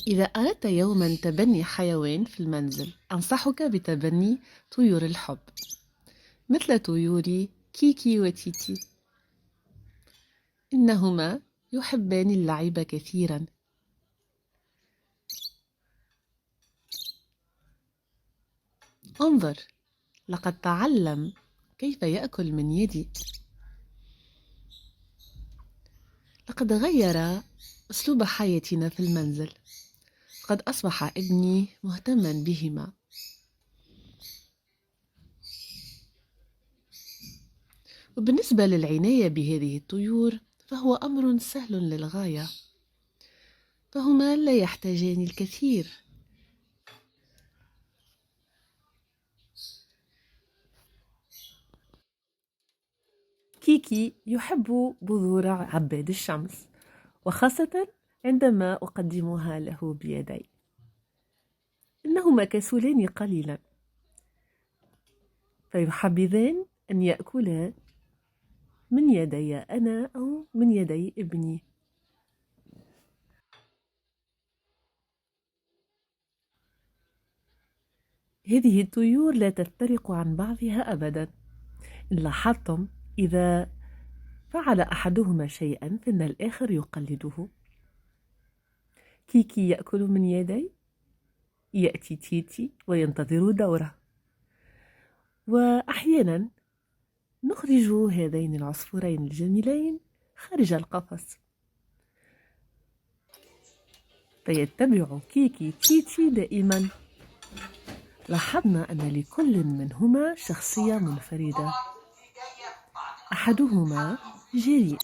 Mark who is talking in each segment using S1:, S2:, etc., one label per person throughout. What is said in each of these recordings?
S1: إذا أردت يوما تبني حيوان في المنزل، أنصحك بتبني طيور الحب مثل طيور كيكي وتيتي. إنهما يحبان اللعب كثيرا. انظر، لقد تعلم كيف يأكل من يدي. لقد غير أسلوب حياتنا في المنزل. قد أصبح ابني مهتما بهما. وبالنسبة للعناية بهذه الطيور فهو أمر سهل للغاية، فهما لا يحتاجان الكثير. كيكي يحب بذور عباد الشمس، وخاصة عندما أقدمها له بيدي. إنهما كسولان قليلا، فيحبذان أن يأكلا من يدي أنا أو من يدي ابني. هذه الطيور لا تفترق عن بعضها أبدا. إن لاحظتم، إذا فعل أحدهما شيئا فإن الآخر يقلده. كيكي يأكل من يدي، يأتي تيتي وينتظر دوره. وأحيانا نخرج هذين العصفورين الجميلين خارج القفص، فيتبع كيكي تيتي دائما. لاحظنا أن لكل منهما شخصية منفردة. أحدهما جريء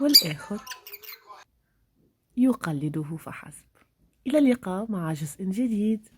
S1: والآخر يقلده فحسب. إلى اللقاء مع جزء جديد.